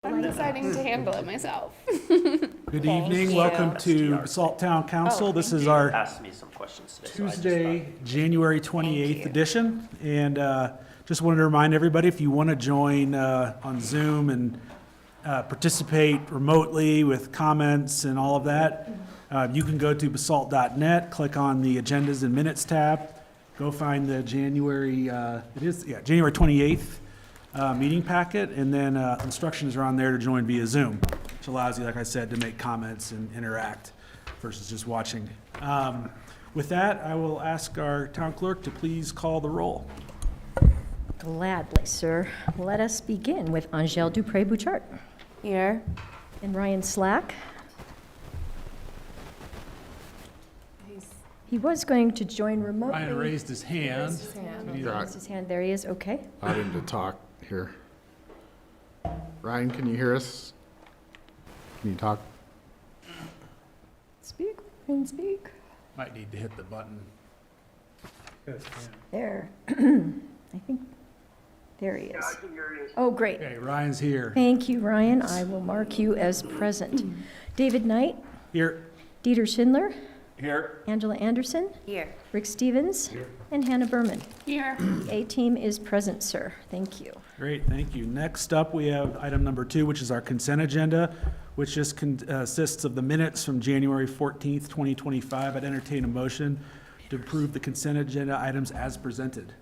I'm deciding to handle it myself. Good evening. Welcome to Basalt Council. This is our Asked me some questions today. Tuesday, January 28th you. edition. And just wanted to remind everybody, if you want to join on Zoom and participate remotely with comments and all of that, you can go to basalt.net, click on the Agendas and Minutes tab, go find the January 28th meeting packet, and then instructions are on there to join via Zoom, which allows you, like I said, to make comments and interact versus just watching. With that, I will ask our town clerk to please call the roll. Gladly, sir. Let us begin with Angèle Dupré-Bouchard. Here. And Ryan Slack. He was going to join remotely. Ryan raised his hand. Raised his hand. There he is. Okay. I need to talk here. Ryan, can you hear us? Can you talk? Speak and speak. Might need to hit the button. There. I think, there he is. Oh, great. Okay, Ryan's here. Thank you, Ryan. I will mark you as present. David Knight, Here. Dieter Schindler, Here. Angela Anderson, Here. Rick Stevens, and Hannah Berman. Here. A-team is present, sir. Thank you. Great, thank you. Next up, we have item number 2, which is our consent agenda, which just consists of the minutes from January 14th, 2025. I'd entertain a motion to approve the consent agenda items as presented.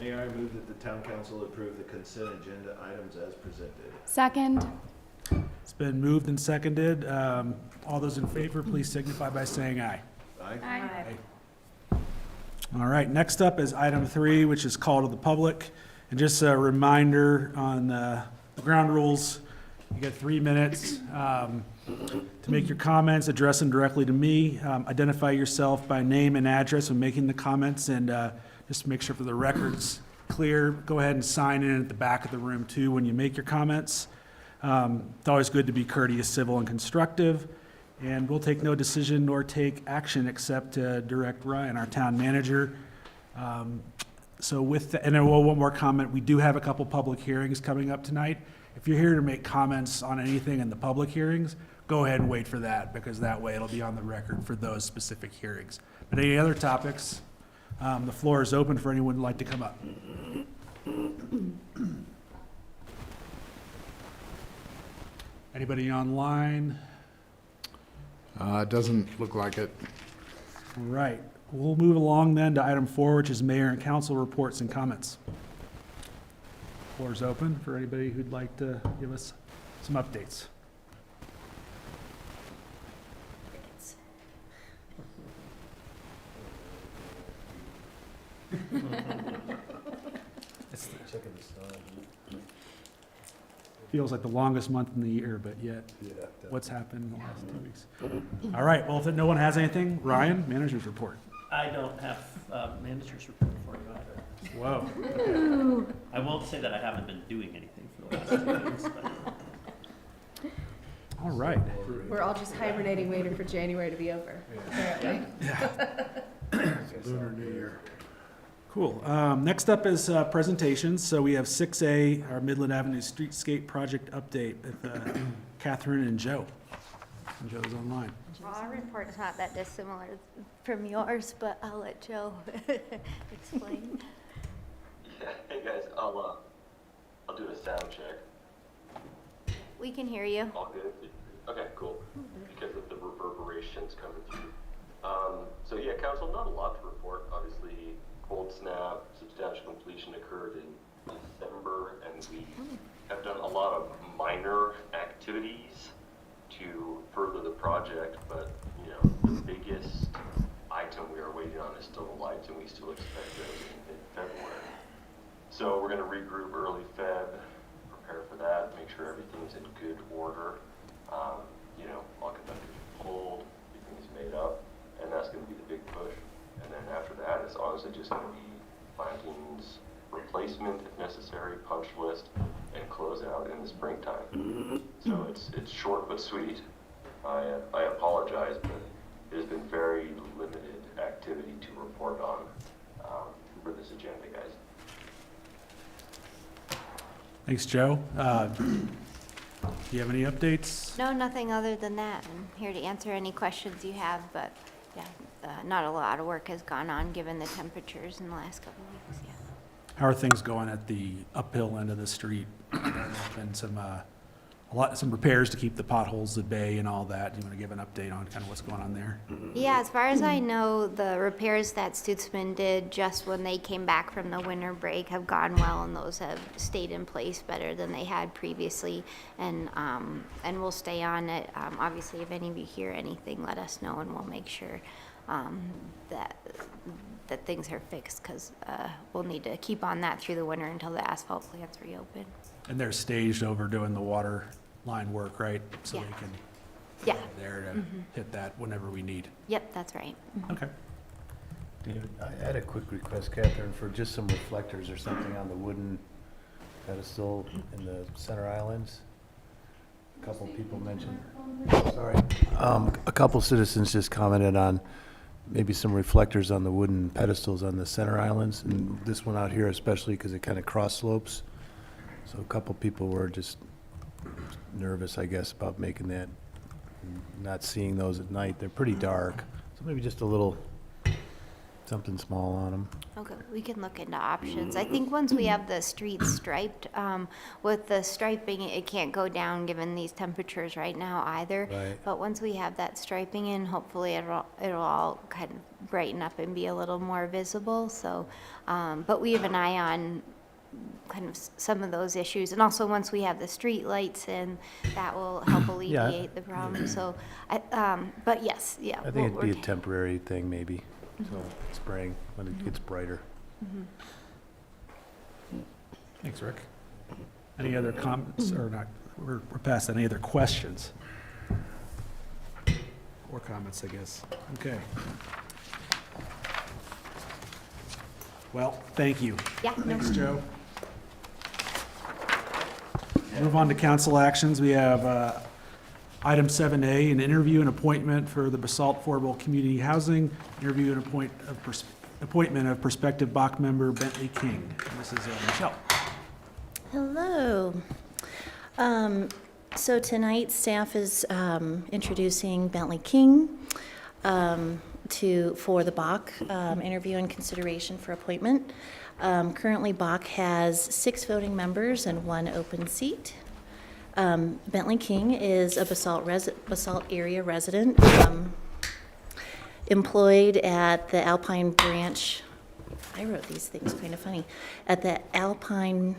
Mayor, I move that the town council approve the consent agenda items as presented. Second. It's been moved and seconded. All those in favor, please signify by saying aye. Aye. Aye. All right, next up is item 3, which is call to the public. And just a reminder on the ground rules, you got 3 minutes to make your comments, address them directly to me. Identify yourself by name and address when making the comments, and just to make sure for the record's clear, go ahead and sign in at the back of the room too when you make your comments. It's always good to be courteous, civil, and constructive. And we'll take no decision nor take action except to direct Ryan, our town manager. So with, and then one more comment, we do have a couple public hearings coming up tonight. If you're here to make comments on anything in the public hearings, go ahead and wait for that, because that way it'll be on the record for those specific hearings. But any other topics, the floor is open for anyone who'd like to come up. Anybody online? It doesn't look like it. All right, we'll move along then to item 4, which is mayor and council reports and comments. Floor is open for anybody who'd like to give us some updates. Feels like the longest month in the year, but yet, what's happened in the last 2 weeks? All right, well, if no one has anything, Ryan, manager's report. I don't have manager's report for you either. Whoa. I won't say that I haven't been doing anything for the last 2 weeks, but All right. We're all just hibernating, waiting for January to be over, apparently. Lunar New Year. Cool. Next up is presentations. So we have 6A, our Midland Avenue Streetscape Project update with Catherine and Joe. And Joe's online. Well, our report's not that dissimilar from yours, but I'll let Joe explain. Yeah, hey guys, I'll do a sound check. We can hear you. All good? Okay, cool. Because of the reverberations coming through. So yeah, council, not a lot to report. Obviously, cold snap, substantial completion occurred in December, and we have done a lot of minor activities to further the project, but you know, the biggest item we are waiting on is still the lights, and we still expect those in mid-February. So we're going to regroup early Feb, prepare for that, make sure everything's in good order. You know, all conductors are pulled, everything's made up, and that's going to be the big push. And then after that, it's honestly just going to be plantings, replacement if necessary, punch list, and close out in the springtime. So it's short but sweet. I apologize, but there's been very limited activity to report on for this agenda, guys. Thanks, Joe. Do you have any updates? No, nothing other than that. I'm here to answer any questions you have, but yeah, not a lot of work has gone on given the temperatures in the last couple of weeks, yeah. How are things going at the uphill end of the street? There's been some repairs to keep the potholes at bay and all that. Do you want to give an update on kind of what's going on there? Yeah, as far as I know, the repairs that Stutzman did just when they came back from the winter break have gone well, and those have stayed in place better than they had previously, and we'll stay on it. Obviously, if any of you hear anything, let us know, and we'll make sure that things are fixed, because we'll need to keep on that through the winter until the asphalt plants reopen. And they're staged over doing the water line work, right? So Yeah. they can Yeah. there to hit that whenever we need. Yep, that's right. Okay. I had a quick request, Catherine, for just some reflectors or something on the wooden pedestal in the center islands. A couple people mentioned, sorry, a couple citizens just commented on maybe some reflectors on the wooden pedestals on the center islands, and this one out here especially because it kind of cross slopes. So a couple people were just nervous, I guess, about making that, not seeing those at night. They're pretty dark, so maybe just a little, something small on them. Okay, we can look into options. I think once we have the streets striped, with the striping, it can't go down given these temperatures right now either. Right. But once we have that striping in, hopefully it'll all kind of brighten up and be a little more visible. So, but we have an eye on kind of some of those issues. And also once we have the street lights in, that will help alleviate the problem. So, but yes, yeah. I think it'd be a temporary thing maybe, so spring when it gets brighter. Thanks, Rick. Any other comments, or not, we're past that. Any other questions? Or comments, I guess. Okay. Well, thank you. Yeah, no Thanks, Joe. Move on to council actions. We have item 7A, an interview and appointment for the Basalt Affordable Community Housing, interview and appointment of prospective Bach member Bentley King. And this is Michelle. Hello. So tonight, staff is introducing Bentley King for the Bach interview and consideration for appointment. Currently, Bach has 6 voting members and 1 open seat. Bentley King is a Basalt area resident, employed at the Alpine branch. I wrote these things kind of funny. At the Alpine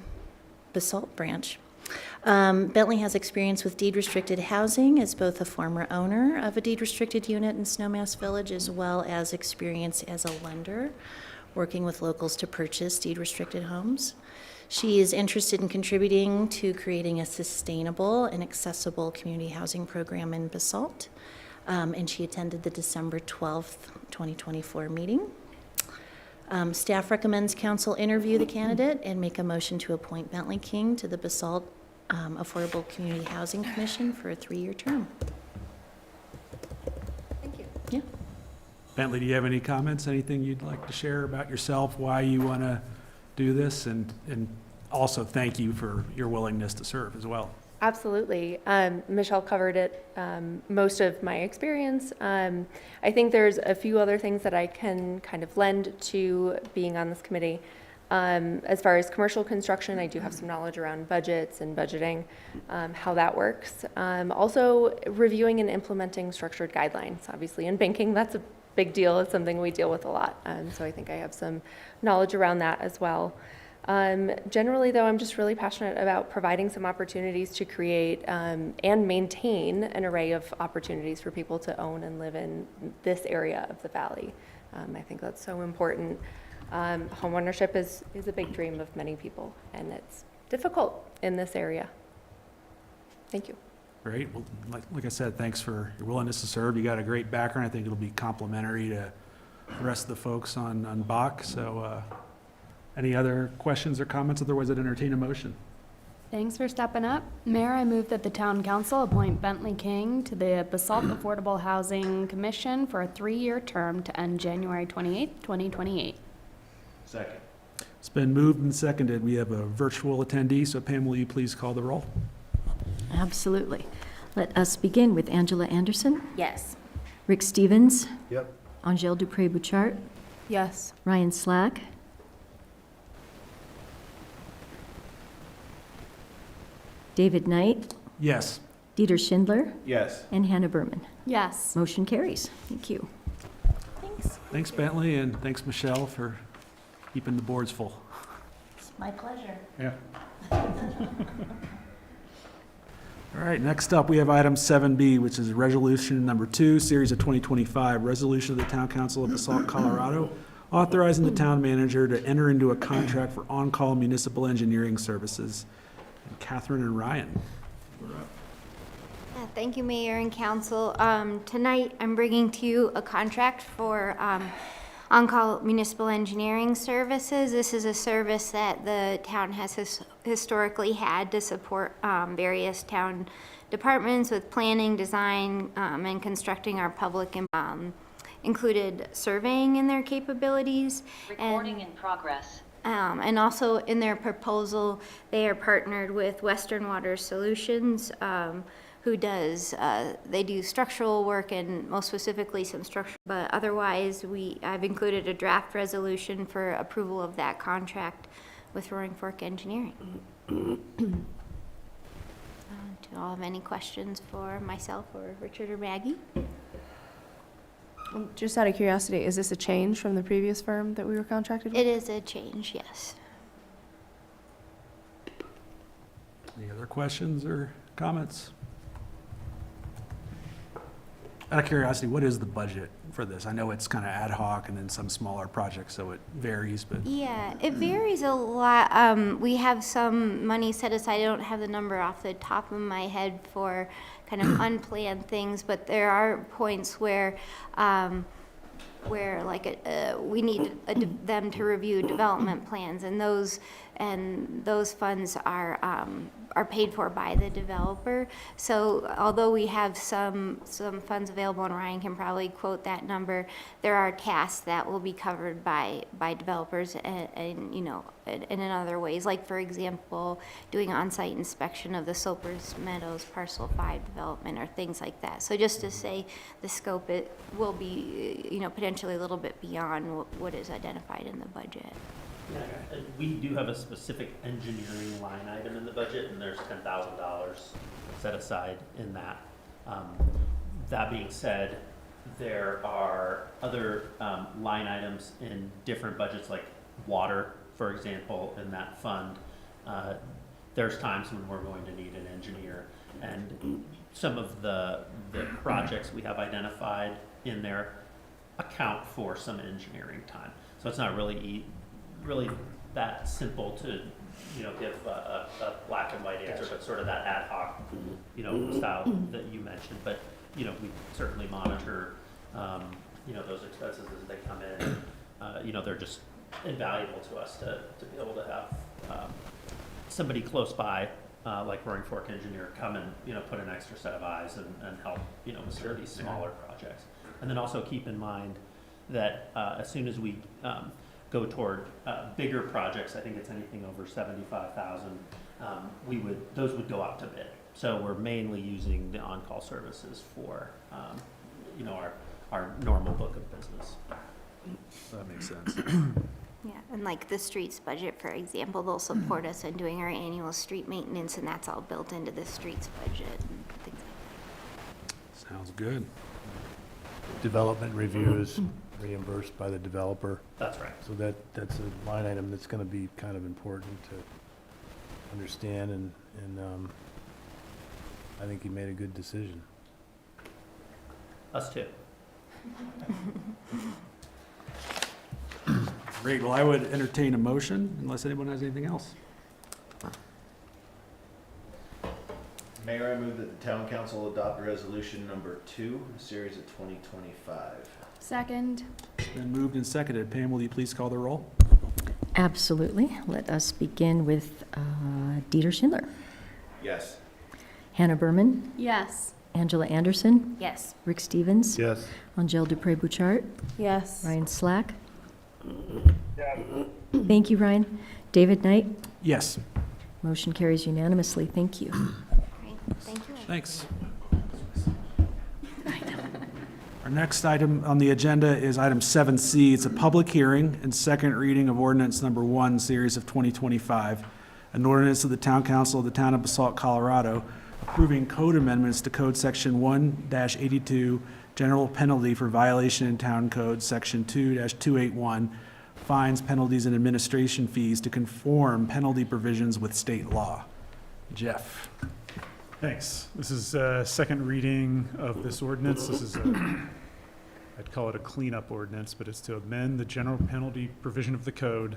Basalt branch. Bentley has experience with deed-restricted housing as both a former owner of a deed-restricted unit in Snowmass Village, as well as experience as a lender, working with locals to purchase deed-restricted homes. She is interested in contributing to creating a sustainable and accessible community housing program in Basalt, and she attended the December 12th, 2024 meeting. Staff recommends council interview the candidate and make a motion to appoint Bentley King to the Basalt Affordable Community Housing Commission for a 3-year term. Thank you. Yeah. Bentley, do you have any comments, anything you'd like to share about yourself, why you want to do this, and also thank you for your willingness to serve as well? Absolutely. Michelle covered it, most of my experience. I think there's a few other things that I can kind of lend to being on this committee. As far as commercial construction, I do have some knowledge around budgets and budgeting, how that works. Also reviewing and implementing structured guidelines. Obviously in banking, that's a big deal. It's something we deal with a lot. So I think I have some knowledge around that as well. Generally, though, I'm just really passionate about providing some opportunities to create and maintain an array of opportunities for people to own and live in this area of the valley. I think that's so important. Homeownership is a big dream of many people, and it's difficult in this area. Thank you. Great. Well, like I said, thanks for your willingness to serve. You got a great background. I think it'll be complementary to the rest of the folks on Bach. So any other questions or comments? Otherwise, I'd entertain a motion. Thanks for stepping up. Mayor, I move that the town council appoint Bentley King to the Basalt Affordable Housing Commission for a 3-year term to end January 28th, 2028. Second. It's been moved and seconded. We have a virtual attendee, so Pam, will you please call the roll? Absolutely. Let us begin with Angela Anderson, Yes. Rick Stevens, Yep. Angel Dupré-Bouchard, Yes. Ryan Slack, David Knight, Yes. Dieter Schindler, Yes. and Hannah Berman. Yes. Motion carries. Thank you. Thanks. Thanks, Bentley, and thanks, Michelle, for keeping the boards full. It's my pleasure. Yeah. All right, next up, we have item 7B, which is resolution number 2, series of 2025, resolution of the Town Council of Basalt, Colorado, authorizing the town manager to enter into a contract for on-call municipal engineering services. And Catherine and Ryan. Thank you, Mayor and Council. Tonight, I'm bringing to you a contract for on-call municipal engineering services. This is a service that the town has historically had to support various town departments with planning, design, and constructing our public, included surveying in their capabilities. Recording in progress. And also in their proposal, they are partnered with Western Water Solutions, who does, they do structural work and most specifically some structural, but otherwise I've included a draft resolution for approval of that contract with Roaring Fork Engineering. Do you all have any questions for myself or Richard or Maggie? Just out of curiosity, is this a change from the previous firm that we were contracted with? It is a change, yes. Any other questions or comments? Out of curiosity, what is the budget for this? I know it's kind of ad hoc and then some smaller projects, so it varies, but Yeah, it varies a lot. We have some money set aside. I don't have the number off the top of my head for kind of unplanned things, but there are points where like we need them to review development plans, and those funds are paid for by the developer. So although we have some funds available, and Ryan can probably quote that number, there are tasks that will be covered by developers and you know, and in other ways, like for example, doing on-site inspection of the Soapers Meadows Parcel 5 development or things like that. So just to say the scope, it will be, you know, potentially a little bit beyond what is identified in the budget. Yeah, and we do have a specific engineering line item in the budget, and there's $10,000 set aside in that. That being said, there are other line items in different budgets, like water, for example, in that fund. There's times when we're going to need an engineer, and some of the projects we have identified in there account for some engineering time. So it's not really that simple to, you know, give a black and white answer, but sort of that ad hoc, you know, style that you mentioned. But, you know, we certainly monitor, you know, those expenses as they come in. You know, they're just invaluable to us to be able to have somebody close by, like Roaring Fork Engineer, come and, you know, put an extra set of eyes and help, you know, with some of these smaller projects. And then also keep in mind that as soon as we go toward bigger projects, I think it's anything over 75,000, those would go out to bid. So we're mainly using the on-call services for, you know, our normal book of business. that makes sense. Yeah, and like the streets budget, for example, they'll support us in doing our annual street maintenance, and that's all built into the streets budget and things like that. Sounds good. Development reviews reimbursed by the developer. That's right. So that's a line item that's gonna be kind of important to understand, and I think you made a good decision. Us too. Great, well, I would entertain a motion unless anyone has anything else. Mayor, I move that the town council adopt resolution number 2, series of 2025. Second. It's been moved and seconded. Pam, will you please call the roll? Absolutely. Let us begin with Dieter Schindler, Yes. Hannah Berman, Yes. Angela Anderson, Yes. Rick Stevens, Yes. Angel Dupré-Bouchard, Yes. Ryan Slack, Thank you, Ryan. David Knight? Yes. Motion carries unanimously. Thank you. Great, thank you. Thanks. Our next item on the agenda is item 7C. It's a public hearing and second reading of ordinance number 1, series of 2025, an ordinance of the Town Council of the Town of Basalt, Colorado, approving code amendments to Code Section 1-82, general penalty for violation in Town Code, Section 2-281, fines, penalties, and administration fees to conform penalty provisions with state law. Jeff. Thanks. This is a second reading of this ordinance. This is I'd call it a cleanup ordinance, but it's to amend the general penalty provision of the code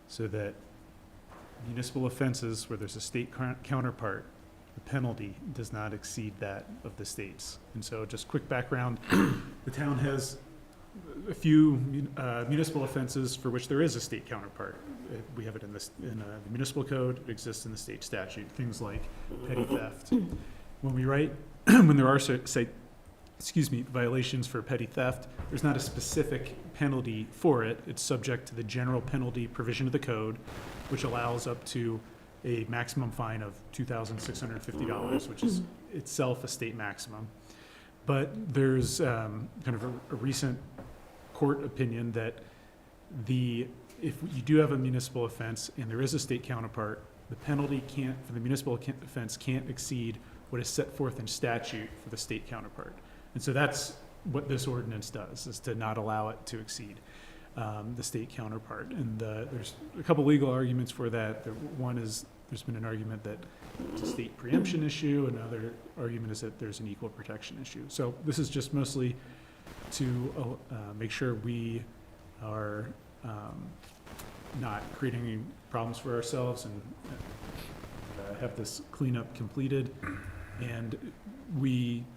so that municipal offenses where there's a state counterpart, the penalty does not exceed that of the states. And so just quick background, the town has a few municipal offenses for which there is a state counterpart. We have it in the municipal code, it exists in the state statute, things like petty theft. When we write, when there are, violations for petty theft, there's not a specific penalty for it. It's subject to the general penalty provision of the code, which allows up to a maximum fine of $2,650, which is itself a state maximum. But there's kind of a recent court opinion that if you do have a municipal offense and there is a state counterpart, the penalty for the municipal offense can't exceed what is set forth in statute for the state counterpart. And so that's what this ordinance does, is to not allow it to exceed the state counterpart. And there's a couple legal arguments for that. One is there's been an argument that it's a state preemption issue. Another argument is that there's an equal protection issue. So this is just mostly to make sure we are not creating any problems for ourselves and have this cleanup completed. And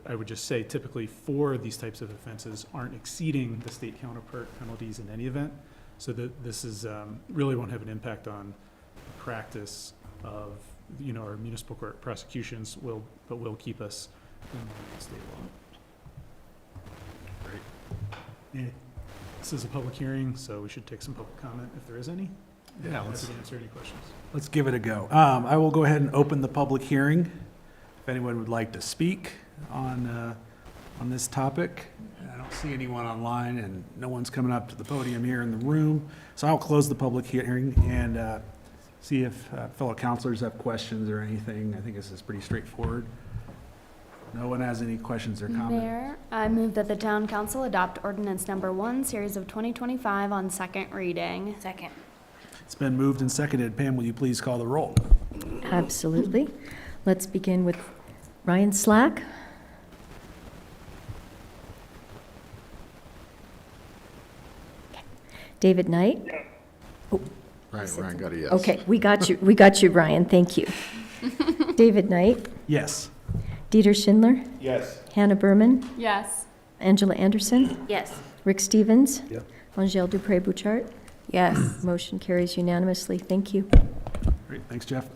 I would just say typically for these types of offenses aren't exceeding the state counterpart penalties in any event. So that this is really won't have an impact on the practice of our municipal court prosecutions, but will keep us in line with state law. Great. And this is a public hearing, so we should take some public comment if there is any. Yeah, Let's answer any questions. Let's give it a go. I will go ahead and open the public hearing. If anyone would like to speak on this topic. I don't see anyone online, and no one's coming up to the podium here in the room. So I'll close the public hearing and see if fellow counselors have questions or anything. I think this is pretty straightforward. No one has any questions or comments? Mayor, I move that the town council adopt ordinance number 1, series of 2025 on second reading. Second. It's been moved and seconded. Pam, will you please call the roll? Absolutely. Let's begin with Ryan Slack. David Knight. Oh, Ryan got a yes. okay, we got you, Ryan, thank you. David Knight, Yes. Dieter Schindler, Yes. Hannah Berman, Yes. Angela Anderson, Yes. Rick Stevens, Yep. Angèle Dupré-Bouchard. Yes. Motion carries unanimously. Thank you. Great, thanks, Jeff.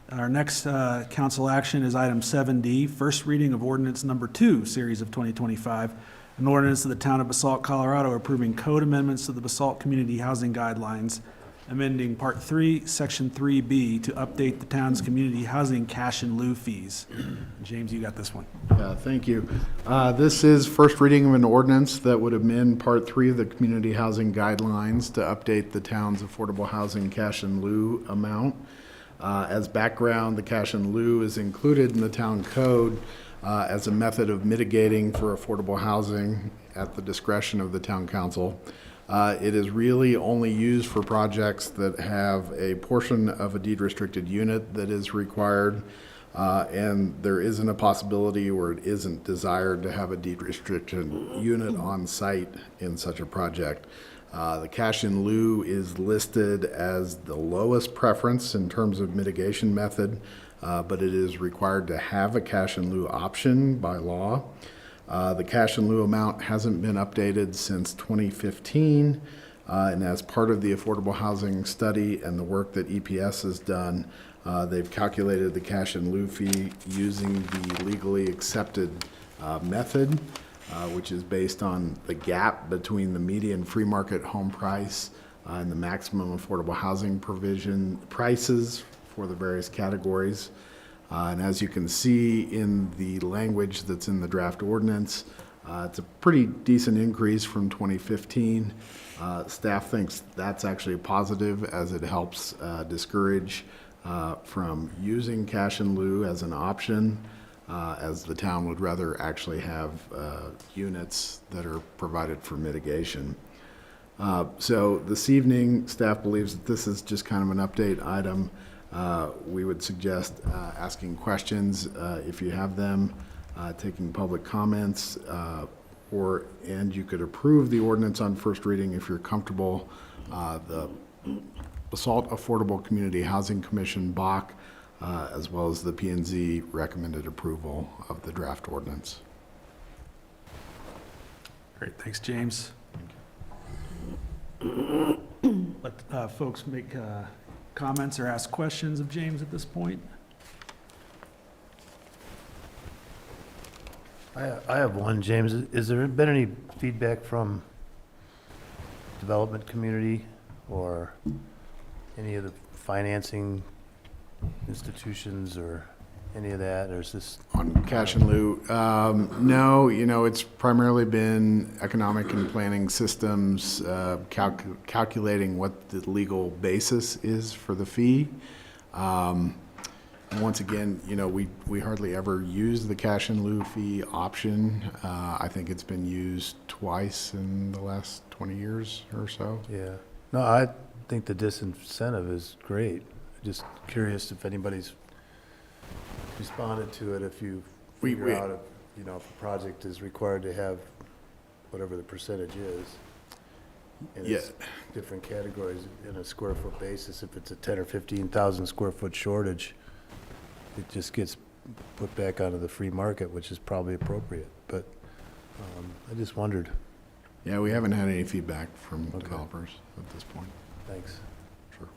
Our next council action is item 7D, first reading of ordinance number 2, series of 2025, an ordinance of the Town of Basalt, Colorado, approving code amendments to the Basalt Community Housing Guidelines, amending Part 3, Section 3B to update the town's community housing cash in lieu fees. James, you got this one. Yeah, thank you. This is first reading of an ordinance that would amend Part 3 of the Community Housing Guidelines to update the town's affordable housing cash in lieu amount. As background, the cash in lieu is included in the town code as a method of mitigating for affordable housing at the discretion of the town council. It is really only used for projects that have a portion of a deed restricted unit that is required, and there isn't a possibility or it isn't desired to have a deed restricted unit on site in such a project. The cash in lieu is listed as the lowest preference in terms of mitigation method, but it is required to have a cash in lieu option by law. The cash in lieu amount hasn't been updated since 2015, and as part of the affordable housing study and the work that EPS has done, they've calculated the cash in lieu fee using the legally accepted method, which is based on the gap between the median free market home price and the maximum affordable housing provision prices for the various categories. And as you can see in the language that's in the draft ordinance, it's a pretty decent increase from 2015. Staff thinks that's actually a positive as it helps discourage from using cash in lieu as an option, as the town would rather actually have units that are provided for mitigation. So this evening, staff believes that this is just kind of an update item. We would suggest asking questions if you have them, taking public comments, and you could approve the ordinance on first reading if you're comfortable. The Basalt Affordable Community Housing Commission, BAC, as well as the P&Z recommended approval of the draft ordinance. Great, thanks, James. Let folks make comments or ask questions of James at this point. I have one, James. Is there been any feedback from development community or any of the financing institutions or any of that, or is this? On cash in lieu, no, it's primarily been economic and planning systems, calculating what the legal basis is for the fee. And once again, we hardly ever use the cash in lieu fee option. I think it's been used twice in the last 20 years or so. Yeah. No, I think the disincentive is great. Just curious if anybody's responded to it, if you figure out if a project is required to have whatever the percentage is. And it's different categories in a square foot basis. If it's a 10 or 15,000 square foot shortage, it just gets put back onto the free market, which is probably appropriate. But I just wondered. Yeah, we haven't had any feedback from developers at this point. Thanks. Sure.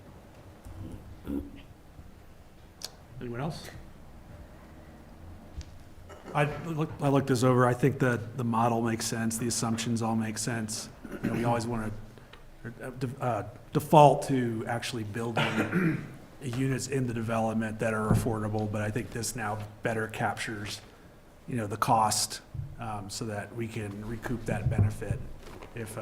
Anyone else? I looked this over. I think that the model makes sense. The assumptions all make sense. We always want to default to actually building units in the development that are affordable, but I think this now better captures, the cost, so that we can recoup that benefit if,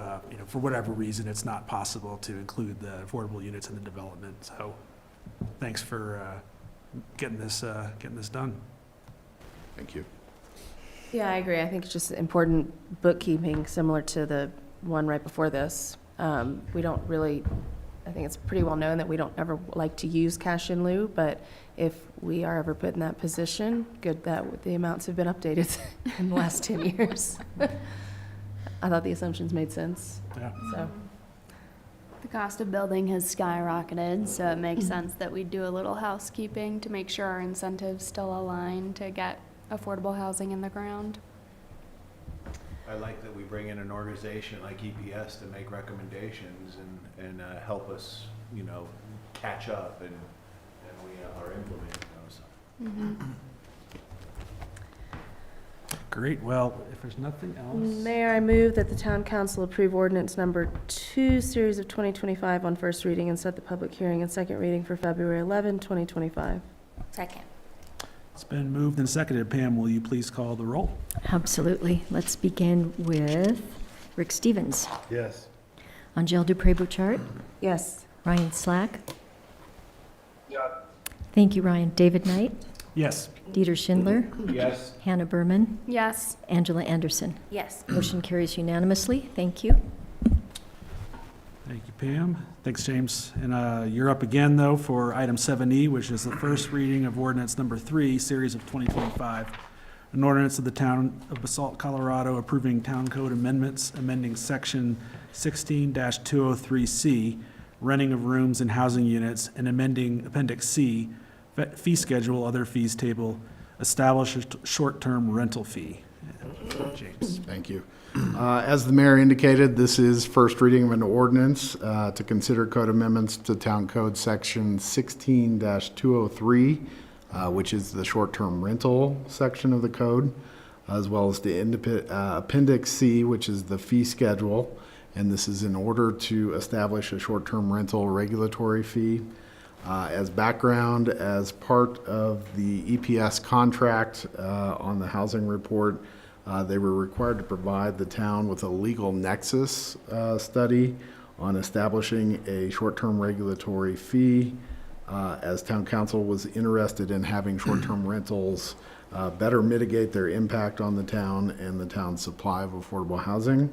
for whatever reason, it's not possible to include the affordable units in the development. So thanks for getting this done. Thank you. Yeah, I agree. I think it's just important bookkeeping, similar to the one right before this. We don't really, I think it's pretty well known that we don't ever like to use cash in lieu, but if we are ever put in that position, good that the amounts have been updated in the last 10 years. I thought the assumptions made sense. Yeah. So. The cost of building has skyrocketed, so it makes sense that we do a little housekeeping to make sure our incentives still align to get affordable housing in the ground. I like that we bring in an organization like EPS to make recommendations and help us, catch up and we are implementing those. Mm-hmm. Great. Well, if there's nothing else. Mayor, I move that the town council approve ordinance number 2, series of 2025 on first reading and set the public hearing and second reading for February 11, 2025. Second. It's been moved and seconded. Pam, will you please call the roll? Absolutely. Let's begin with Rick Stevens, Yes. Angel Dupré-Bouchard, Yes. Ryan Slack. Thank you, Ryan. David Knight, Yes. Dieter Schindler, Yes. Hannah Berman, Yes. Angela Anderson. Yes. Motion carries unanimously. Thank you. Thank you, Pam. Thanks, James. And you're up again, though, for item 7E, which is the first reading of ordinance number 3, series of 2025. An ordinance of the town of Basalt, Colorado, approving town code amendments, amending section 16-203C, renting of rooms and housing units, and amending appendix C, fee schedule, other fees table, establish a short-term rental fee. James. Thank you. As the mayor indicated, this is first reading of an ordinance to consider code amendments to Town Code Section 16-203, which is the short-term rental section of the code, as well as the Appendix C, which is the fee schedule, and this is in order to establish a short-term rental regulatory fee. As background, as part of the EPS contract on the housing report, they were required to provide the town with a legal nexus study on establishing a short-term regulatory fee, as town council was interested in having short-term rentals better mitigate their impact on the town and the town's supply of affordable housing.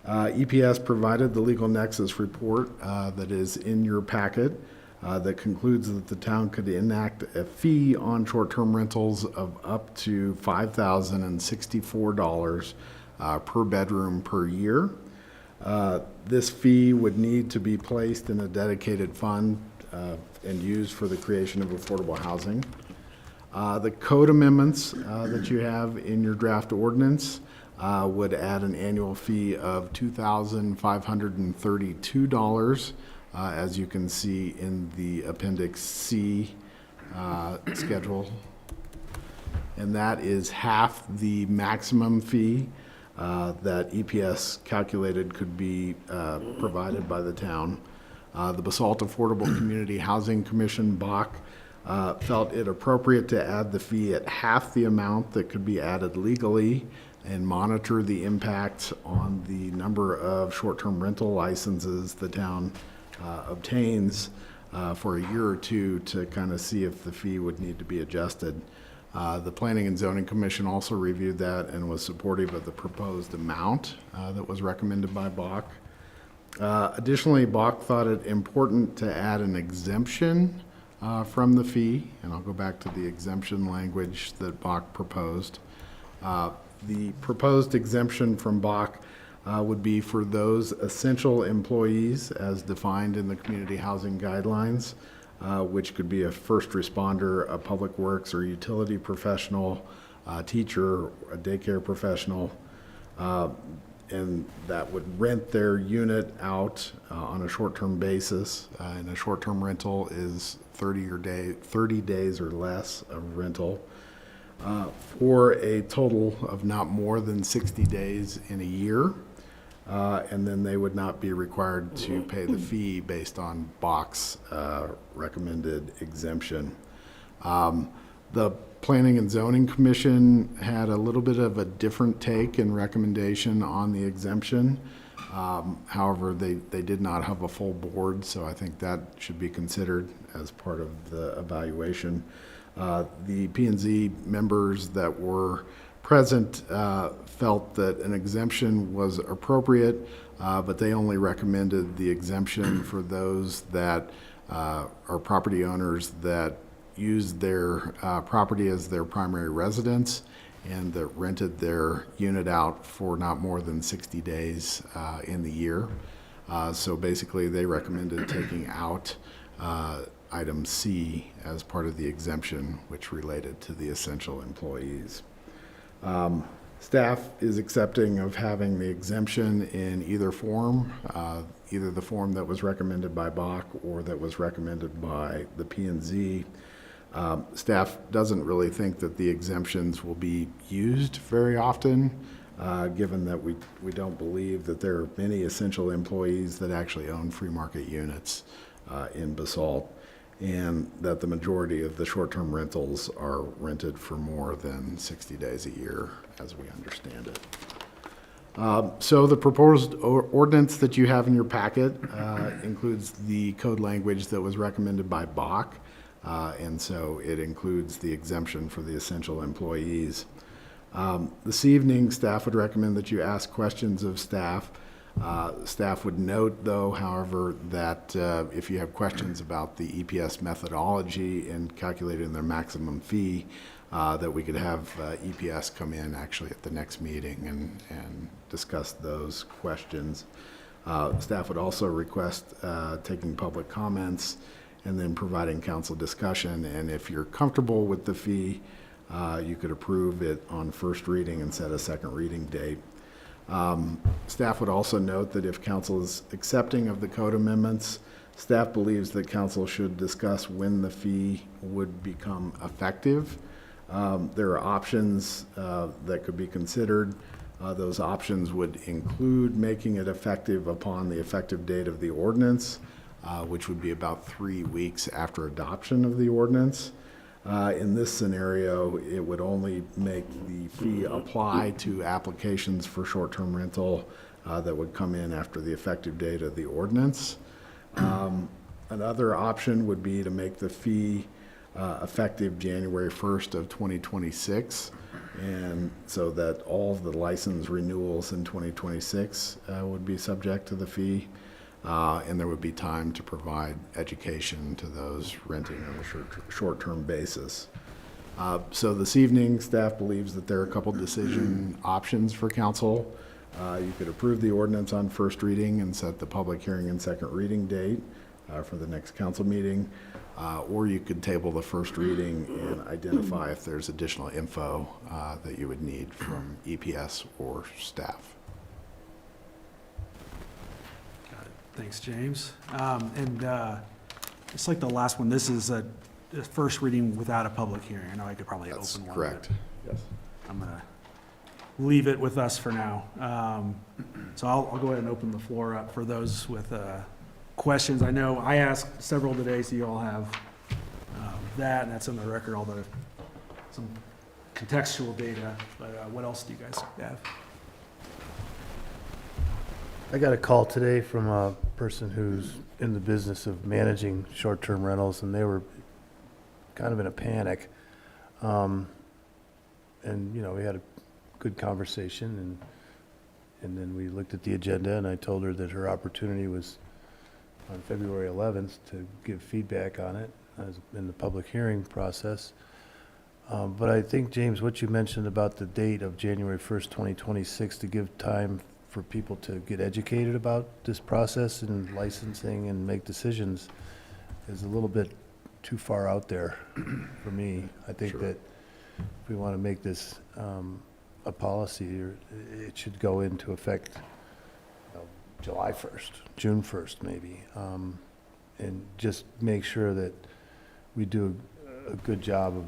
EPS provided the legal nexus report that is in your packet that concludes that the town could enact a fee on short-term rentals of up to $5,064 per bedroom per year. This fee would need to be placed in a dedicated fund and used for the creation of affordable housing. The code amendments that you have in your draft ordinance would add an annual fee of $2,532, as you can see in the Appendix C schedule. And that is half the maximum fee that EPS calculated could be provided by the town. The Basalt Affordable Community Housing Commission, BAC, felt it appropriate to add the fee at half the amount that could be added legally and monitor the impact on the number of short-term rental licenses the town obtains for a year or two to kind of see if the fee would need to be adjusted. The Planning and Zoning Commission also reviewed that and was supportive of the proposed amount that was recommended by BAC. Additionally, BAC thought it important to add an exemption from the fee, and I'll go back to the exemption language that BAC proposed. The proposed exemption from BAC would be for those essential employees as defined in the community housing guidelines, which could be a first responder, a public works or utility professional, a teacher, a daycare professional, and that would rent their unit out on a short-term basis. And a short-term rental is 30 days or less of rental for a total of not more than 60 days in a year. And then they would not be required to pay the fee based on BAC's recommended exemption. The Planning and Zoning Commission had a little bit of a different take and recommendation on the exemption. However, they did not have a full board, so I think that should be considered as part of the evaluation. The P&Z members that were present felt that an exemption was appropriate, but they only recommended the exemption for those that are property owners that used their property as their primary residence and that rented their unit out for not more than 60 days in the year. So basically they recommended taking out item C as part of the exemption, which related to the essential employees. Staff is accepting of having the exemption in either form, either the form that was recommended by BAC or that was recommended by the P&Z. Staff doesn't really think that the exemptions will be used very often, given that we don't believe that there are many essential employees that actually own free market units in Basalt, and that the majority of the short-term rentals are rented for more than 60 days a year, as we understand it. So the proposed ordinance that you have in your packet includes the code language that was recommended by BAC, and so it includes the exemption for the essential employees. This evening, staff would recommend that you ask questions of staff. Staff would note, though, however, that if you have questions about the EPS methodology in calculating their maximum fee, that we could have EPS come in actually at the next meeting and discuss those questions. Staff would also request taking public comments and then providing council discussion. And if you're comfortable with the fee, you could approve it on first reading and set a second reading date. Staff would also note that if council is accepting of the code amendments, staff believes that council should discuss when the fee would become effective. There are options that could be considered. Those options would include making it effective upon the effective date of the ordinance, which would be about 3 weeks after adoption of the ordinance. In this scenario, it would only make the fee apply to applications for short-term rental that would come in after the effective date of the ordinance. Another option would be to make the fee effective January 1st of 2026, and so that all of the license renewals in 2026 would be subject to the fee, and there would be time to provide education to those renting on a short-term basis. So this evening, staff believes that there are a couple decision options for council. You could approve the ordinance on first reading and set the public hearing and second reading date for the next council meeting, or you could table the first reading and identify if there's additional info that you would need from EPS or staff. Got it. Thanks, James. And just like the last one, this is a first reading without a public hearing. I know I could probably open That's one. correct. Yes. I'm going to leave it with us for now. So I'll go ahead and open the floor up for those with questions. I know I asked several today, so you all have that, and that's on the record, all some contextual data. But what else do you guys have? I got a call today from a person who's in the business of managing short-term rentals, and they were kind of in a panic. And, you know, we had a good conversation, and then we looked at the agenda, and I told her that her opportunity was on February 11th to give feedback on it as in the public hearing process. But I think, James, what you mentioned about the date of January 1st, 2026, to give time for people to get educated about this process and licensing and make decisions is a little bit too far out there for me. I think Sure. that if we want to make this a policy, it should go into effect July 1st, June 1st maybe, and just make sure that we do a good job of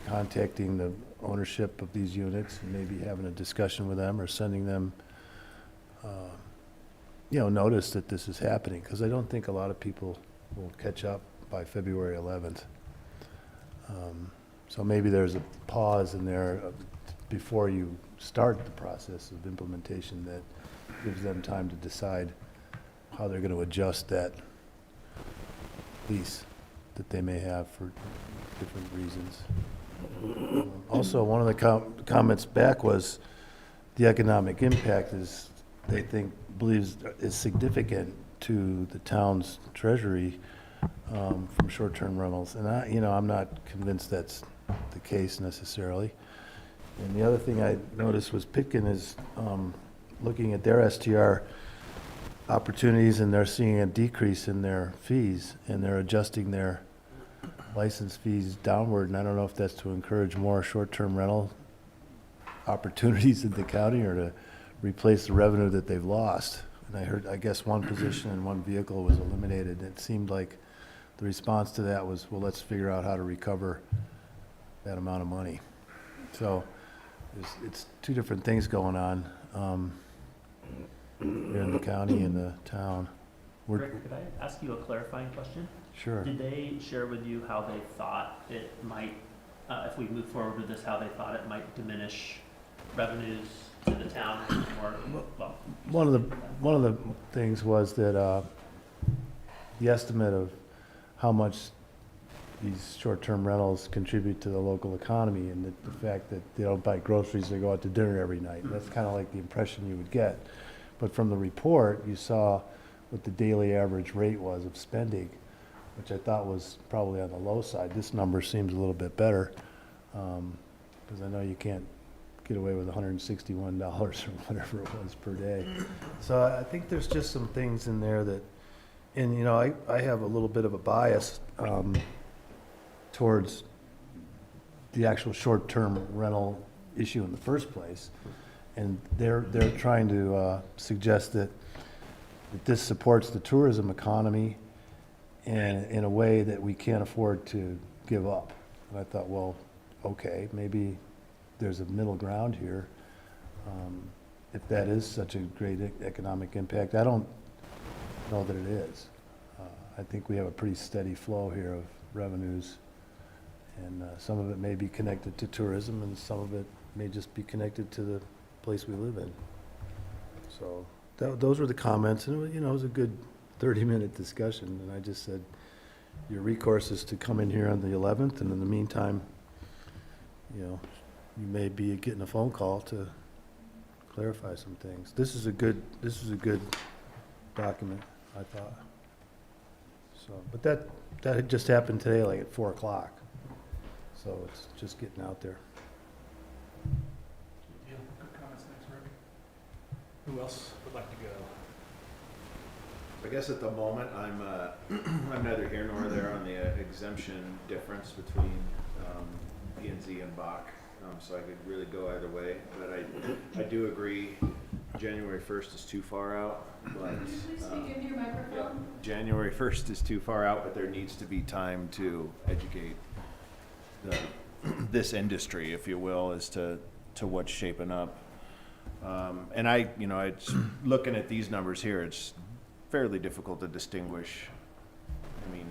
contacting the ownership of these units and maybe having a discussion with them or sending them, notice that this is happening, because I don't think a lot of people will catch up by February 11th. So maybe there's a pause in there before you start the process of implementation that gives them time to decide how they're going to adjust that lease that they may have for different reasons. Also, one of the comments back was the economic impact believes is significant to the town's treasury from short-term rentals. And I'm not convinced that's the case necessarily. And the other thing I noticed was Pitkin is looking at their STR opportunities, and they're seeing a decrease in their fees, and they're adjusting their license fees downward. And I don't know if that's to encourage more short-term rental opportunities in the county or to replace the revenue that they've lost. And I guess one position and one vehicle was eliminated. It seemed like the response to that was, well, let's figure out how to recover that amount of money. So it's two different things going on here in the county and the town. Rick, could I ask you a clarifying question? Sure. Did they share with you how they thought it might, if we move forward with this, how they thought it might diminish revenues to the town or, well? One of the things was that the estimate of how much these short-term rentals contribute to the local economy, and the fact that they don't buy groceries, they go out to dinner every night. That's kind of like the impression you would get. But from the report, you saw what the daily average rate was of spending, which I thought was probably on the low side. This number seems a little bit better, because I know you can't get away with $161 or whatever it was per day. So I think there's just some things in there that, and I have a little bit of a bias towards the actual short-term rental issue in the first place. And they're trying to suggest that this supports the tourism economy and in a way that we can't afford to give up. And I thought, well, okay, maybe there's a middle ground here. if that is such a great economic impact. I don't know that it is. I think we have a pretty steady flow here of revenues, and some of it may be connected to tourism, and some of it may just be connected to the place we live in. So those were the comments, and you know, it was a good 30-minute discussion, and I just said, your recourse is to come in here on the 11th, and in the meantime, you know, you may be getting a phone call to clarify some things. This is a good document, I thought. So, but that had just happened today, like at 4 o'clock. So it's just getting out there. Yeah, good comments, thanks, Rick. Who else would like to go? I guess at the moment, I'm neither here nor there on the exemption difference between P and Z and Bach, so I could really go either way. But I do agree, January 1st is too far out. But January 1st is too far out, but there needs to be time to educate this industry, if you will, as to what's shaping up. And it's looking at these numbers here, it's fairly difficult to distinguish. I mean,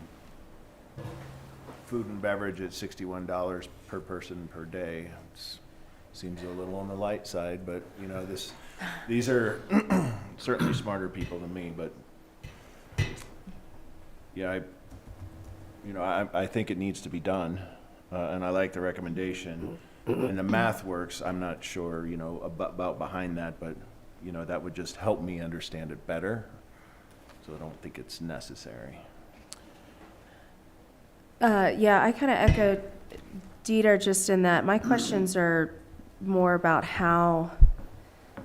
food and beverage at $61 per person per day. Seems a little on the light side, but you know, these are certainly smarter people than me. But yeah, I think it needs to be done, and I like the recommendation. And the math works. I'm not sure, about behind that, but that would just help me understand it better. So I don't think it's necessary. Yeah, I kind of echo Dieter just in that my questions are more about how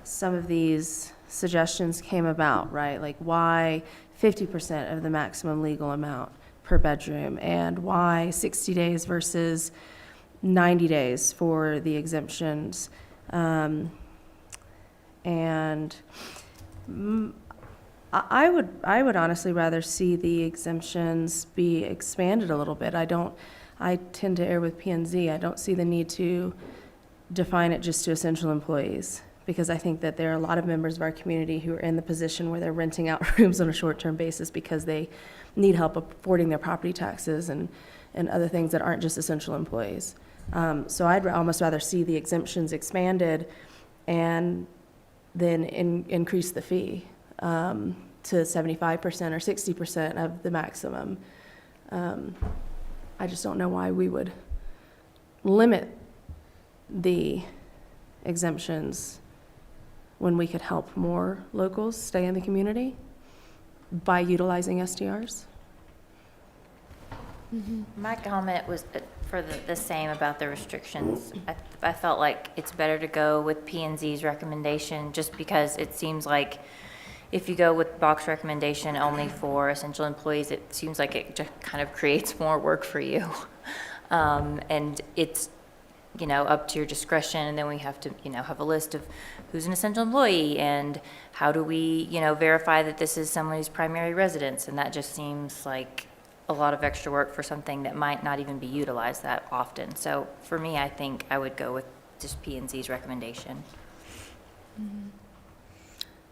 some of these suggestions came about, right? Like why 50% of the maximum legal amount per bedroom, and why 60 days versus 90 days for the exemptions. And I would honestly rather see the exemptions be expanded a little bit. I tend to err with P&Z. I don't see the need to define it just to essential employees, because I think that there are a lot of members of our community who are in the position where they're renting out rooms on a short-term basis because they need help affording their property taxes and other things that aren't just essential employees. So I'd almost rather see the exemptions expanded and then increase the fee to 75% or 60% of the maximum. I just don't know why we would limit the exemptions when we could help more locals stay in the community by utilizing STRs. My comment was for the same about the restrictions. I felt like it's better to go with P&Z's recommendation, just because it seems like if you go with Bach's recommendation only for essential employees, it seems like it just kind of creates more work for you. And it's, up to your discretion, and then we have to, have a list of who's an essential employee and how do we, verify that this is somebody's primary residence, and that just seems like a lot of extra work for something that might not even be utilized that often. So for me, I think I would go with just P&Z's recommendation.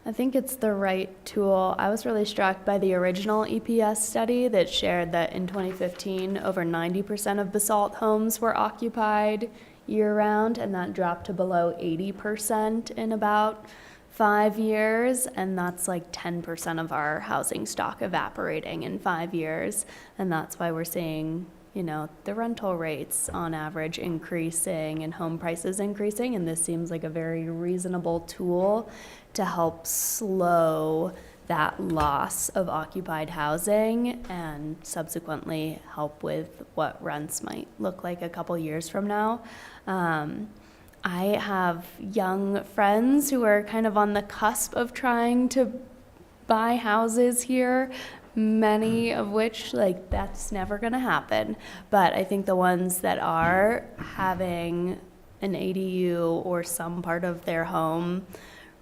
I think it's the right tool. I was really struck by the original EPS study that shared that in 2015, over 90% of Basalt homes were occupied year-round, and that dropped to below 80% in about 5 years, and that's like 10% of our housing stock evaporating in 5 years, and that's why we're seeing, the rental rates on average increasing and home prices increasing, and this seems like a very reasonable tool to help slow that loss of occupied housing and subsequently help with what rents might look like a couple years from now. I have young friends who are kind of on the cusp of trying to buy houses here, many of which, that's never going to happen. But I think the ones that are having an ADU or some part of their home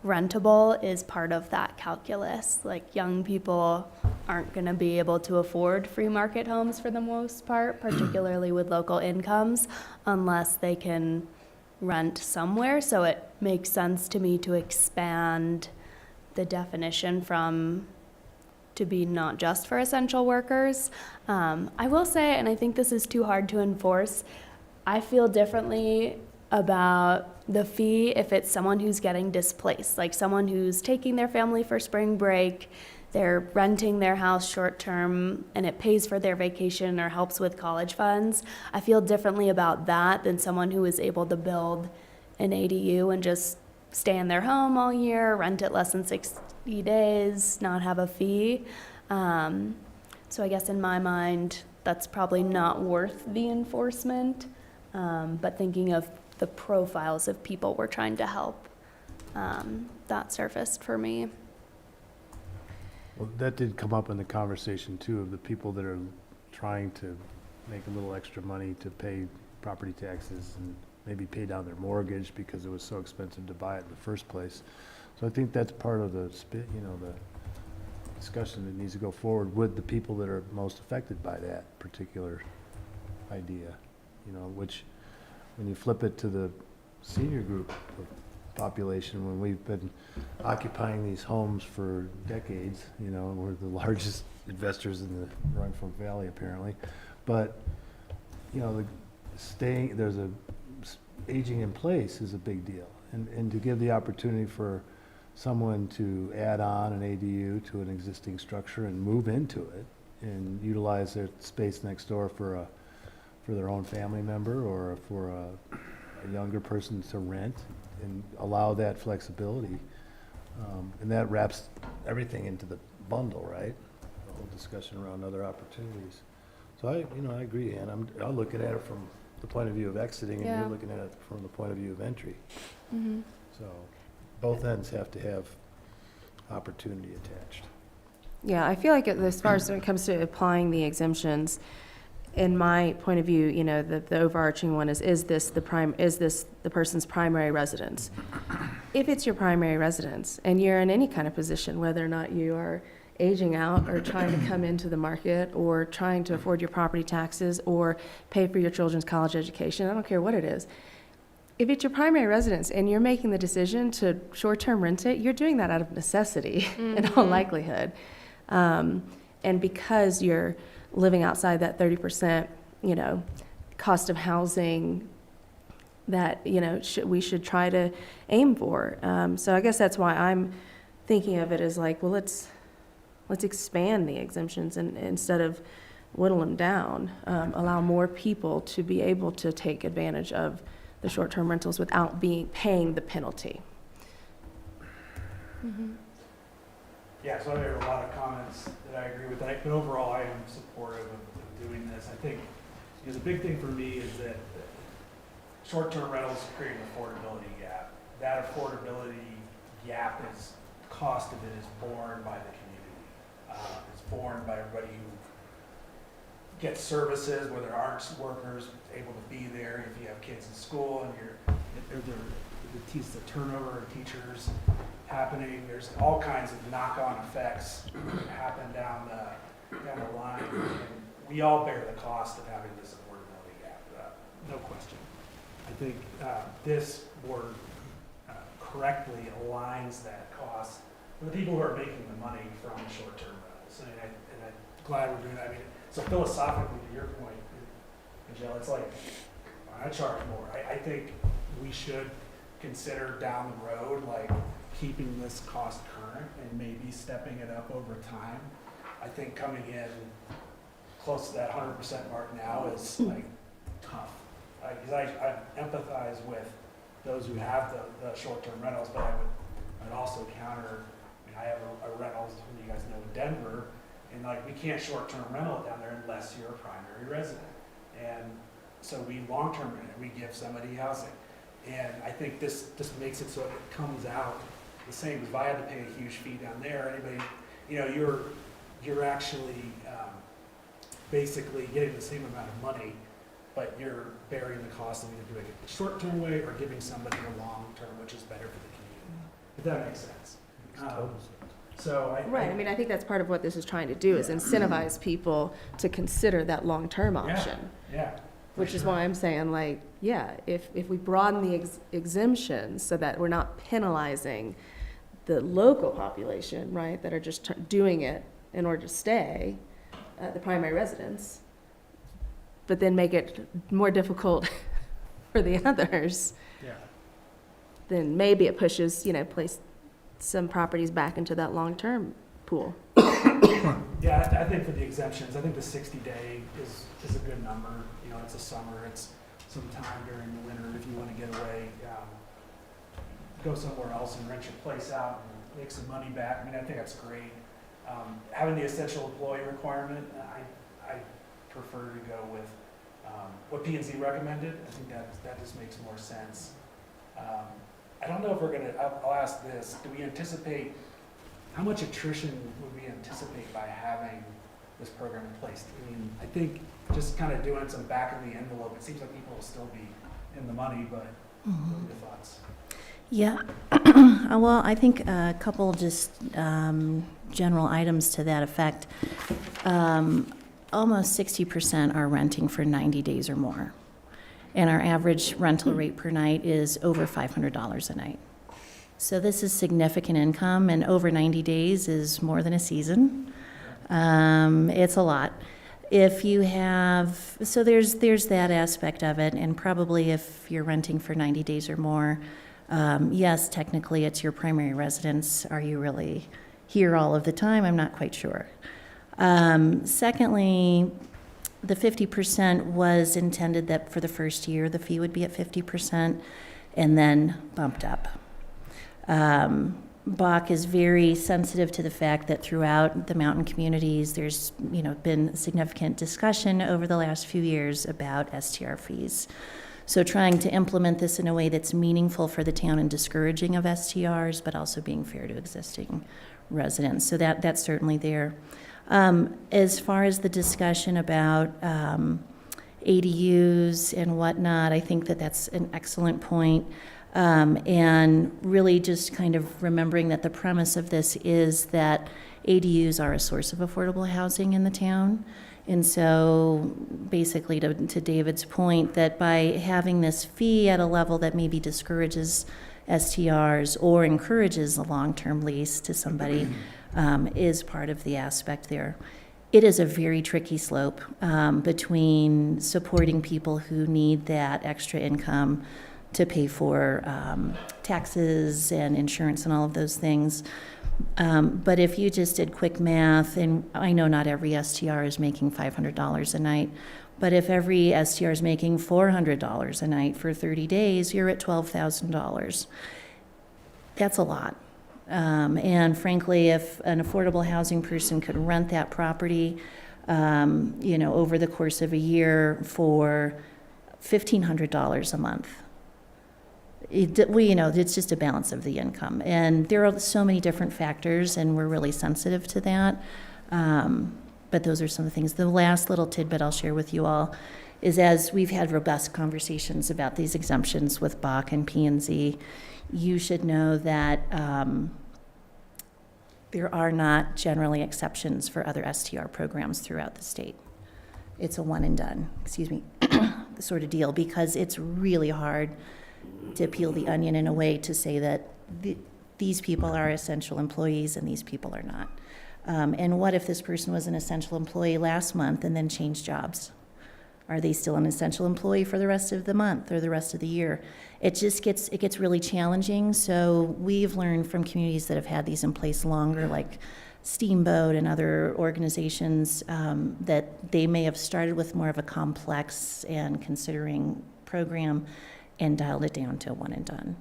rentable is part of that calculus. Like, young people aren't going to be able to afford free market homes for the most part, particularly with local incomes, unless they can rent somewhere, so it makes sense to me to expand the definition to be not just for essential workers. I will say, and I think this is too hard to enforce, I feel differently about the fee if it's someone who's getting displaced, like someone who's taking their family for spring break, they're renting their house short term, and it pays for their vacation or helps with college funds. I feel differently about that than someone who is able to build an ADU and just stay in their home all year, rent it less than 60 days, not have a fee. So I guess in my mind, that's probably not worth the enforcement. But thinking of the profiles of people we're trying to help, that surfaced for me. Well, that did come up in the conversation too, of the people that are trying to make a little extra money to pay property taxes and maybe pay down their mortgage because it was so expensive to buy it in the first place. So I think that's part of the the discussion that needs to go forward with the people that are most affected by that particular idea, which when you flip it to the senior group of population, when we've been occupying these homes for decades, we're the largest investors in the Roaring Fork Valley apparently, but aging in place is a big deal, and to give the opportunity for someone to add on an ADU to an existing structure and move into it and utilize their space next door for their own family member or for a younger person to rent, and allow that flexibility. And that wraps everything into the bundle, right? The whole discussion around other opportunities. So I agree, Ann. I'll look at it from the point of view of exiting, and Yeah. you're looking at it from the point of view of entry. Mm-hmm. So both ends have to have opportunity attached. Yeah, I feel like as far as when it comes to applying the exemptions, in my point of view, the overarching one is this the person's primary residence? If it's your primary residence and you're in any kind of position, whether or not you are aging out or trying to come into the market or trying to afford your property taxes or pay for your children's college education, I don't care what it is. If it's your primary residence and you're making the decision to short-term rent it, you're doing that out of necessity in all likelihood. And because you're living outside that 30%, cost of housing that, we should try to aim for. So I guess that's why I'm thinking of it as like, well, let's expand the exemptions and instead of whittle them down, allow more people to be able to take advantage of the short-term rentals without paying the penalty. Mm-hmm. Yeah, so there are a lot of comments that I agree with, but overall I am supportive of doing this. I think the big thing for me is that short-term rentals create an affordability gap. That affordability gap the cost of it is borne by the community. It's borne by everybody who gets services where there aren't workers able to be there. If you have kids in school and the turnover of teachers happening, there's all kinds of knock-on effects that happen down the line. And we all bear the cost of having this affordability gap, no question. I think this board correctly aligns that cost with the people who are making the money from short-term rentals. And I'm glad we're doing that. I mean, so philosophically, to your point, Angela, it's like, I charge more. I think we should consider down the road, like keeping this cost current and maybe stepping it up over time. I think coming in close to that 100% mark now is like tough. Because I empathize with those who have the short-term rentals, but I'd also counter, I have a rentals, you guys know, in Denver, and like we can't short-term rental it down there unless you're a primary resident. And so we long-term rent it, we give somebody housing. And I think this just makes it so it comes out the same as if I had to pay a huge fee down there. Anybody, you're actually basically getting the same amount of money, but you're bearing the cost of either doing it the short-term way or giving somebody a long-term, which is better for the community. If that makes sense. So I think that's part of what this is trying to do is incentivize people to consider that long-term option. Yeah. Which is why I'm saying, like, yeah, if we broaden the exemptions so that we're not penalizing the local population, right, that are just doing it in order to stay, the primary residents, but then make it more difficult for the others, Yeah. then maybe it pushes, place some properties back into that long-term pool. Yeah, I think for the exemptions, I think the 60-day is a good number. It's a summer, it's some time during the winter if you want to get away, go somewhere else and rent your place out and make some money back. I mean, I think that's great. Having the essential employee requirement, I prefer to go with what P&Z recommended. I think that just makes more sense. I don't know if we're gonna, I'll ask this, do we anticipate, how much attrition would we anticipate by having this program in place? I mean, I think just kind of doing some back of the envelope, it seems like people will still be in the money, but what are your thoughts? Yeah, well, I think a couple just general items to that effect. Almost 60% are renting for 90 days or more. And our average rental rate per night is over $500 a night. So this is significant income, and over 90 days is more than a season. It's a lot. If you have, so there's that aspect of it, and probably if you're renting for 90 days or more, yes, technically it's your primary residence. Are you really here all of the time? I'm not quite sure. Secondly, the 50% was intended that for the first year, the fee would be at 50% and then bumped up. Bach is very sensitive to the fact that throughout the mountain communities, there's been significant discussion over the last few years about STR fees. So trying to implement this in a way that's meaningful for the town and discouraging of STRs, but also being fair to existing residents. So that's certainly there. As far as the discussion about ADUs and whatnot, I think that's an excellent point. And really just kind of remembering that the premise of this is that ADUs are a source of affordable housing in the town. And so basically to David's point, that by having this fee at a level that maybe discourages STRs or encourages a long-term lease to somebody is part of the aspect there. It is a very tricky slope between supporting people who need that extra income to pay for taxes and insurance and all of those things. But if you just did quick math, and I know not every STR is making $500 a night, but if every STR is making $400 a night for 30 days, you're at $12,000. That's a lot. And frankly, if an affordable housing person could rent that property, over the course of a year for $1,500 a month, it's just a balance of the income. And there are so many different factors, and we're really sensitive to that. But those are some of the things. The last little tidbit I'll share with you all is, as we've had robust conversations about these exemptions with Bach and P&Z, you should know that there are not generally exceptions for other STR programs throughout the state. It's a one and done, sort of deal, because it's really hard to peel the onion in a way to say that these people are essential employees and these people are not. And what if this person was an essential employee last month and then changed jobs? Are they still an essential employee for the rest of the month or the rest of the year? It gets really challenging. So we've learned from communities that have had these in place longer, like Steamboat and other organizations, that they may have started with more of a complex and considering program and dialed it down to one and done.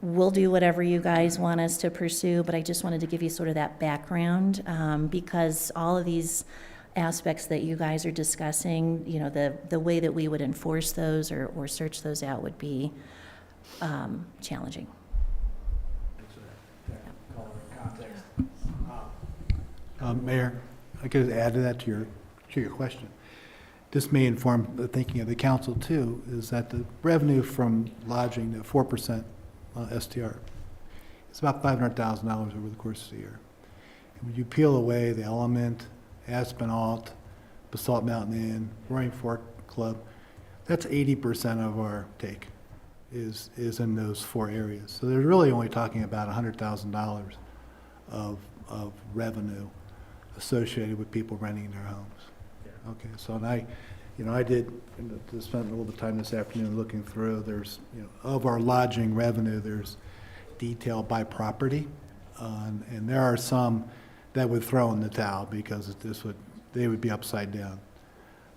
We'll do whatever you guys want us to pursue, but I just wanted to give you sort of that background, because all of these aspects that you guys are discussing, the way that we would enforce those or search those out would be challenging. Thanks for that color context. Mayor, I could add to that, to your question. This may inform the thinking of the council too, is that the revenue from lodging, the 4% STR, it's about $500,000 over the course of the year. And when you peel away the Element, Aspinalt, Basalt Mountain Inn, Roaring Fork Club, That's 80% of our take is in those 4 areas. So they're really only talking about $100,000 of revenue associated with people renting their homes. Okay, so and I did spend a little bit of time this afternoon looking through. There's, of our lodging revenue, there's detail by property, and there are some that would throw in the towel because they would be upside down.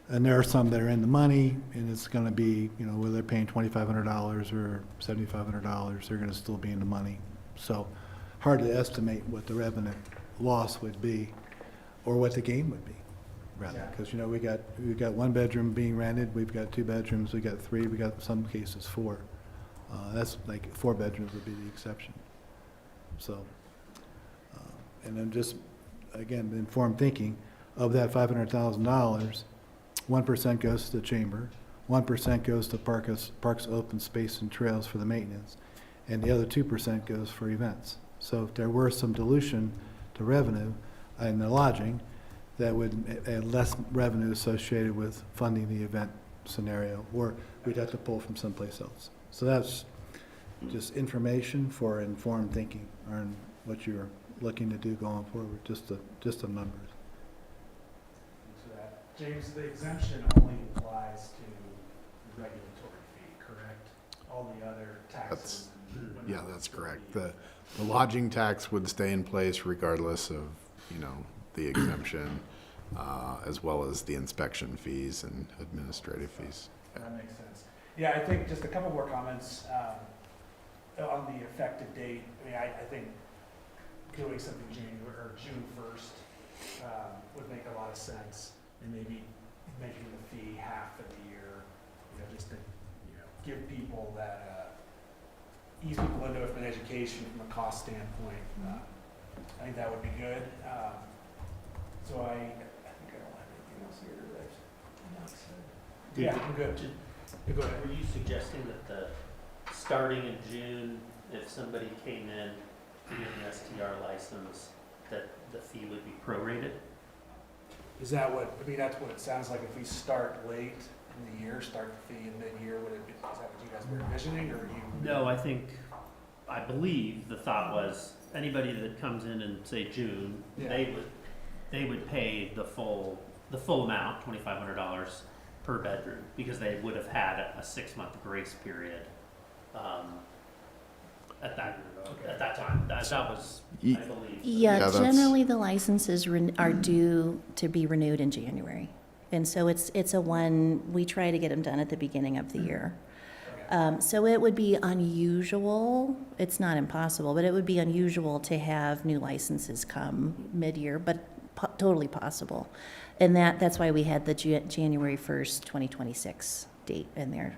And there are some that are in the money, and it's going to be, whether they're paying $2,500 or $7,500, they're going to still be in the money. So hard to estimate what the revenue loss would be, or what the gain would be, rather. Because we've got 1 bedroom being rented, we've got 2 bedrooms, we got 3, we got in some cases 4. That's like 4 bedrooms would be the exception. So, and then just again, informed thinking of that $500,000. 1% goes to the chamber, 1% goes to parks, open space, and trails for the maintenance, and the other 2% goes for events. So if there were some dilution to revenue in the lodging, that would add less revenue associated with funding the event scenario, or we'd have to pull from someplace else. So that's just information for informed thinking on what you're looking to do going forward, just the numbers. James, the exemption only applies to the regulatory fee, correct? All the other taxes. Yeah, that's correct. The lodging tax would stay in place regardless of, the exemption, as well as the inspection fees and administrative fees. That makes sense. Yeah, I think just a couple more comments on the effective date. I think doing something June 1st would make a lot of sense. And maybe making the fee half of the year, just to, give people that, ease people into it from an education, from a cost standpoint. I think that would be good. So I think I don't have anything else here that yeah, I'm good. Go ahead. Were you suggesting that starting in June, if somebody came in to get an STR license, that the fee would be prorated? Is that that's what it sounds like. If we start late in the year, start the fee in mid-year, is that what you guys were envisioning, or you? No, I believe the thought was anybody that comes in say June, they would pay the full amount, $2,500 per bedroom, because they would have had a 6-month grace period at that time. That was, I believe. Yeah, generally the licenses are due to be renewed in January. And so it's we try to get them done at the beginning of the year. So it would be unusual, it's not impossible, but it would be unusual to have new licenses come mid-year, but totally possible. And that's why we had the January 1st, 2026 date in there.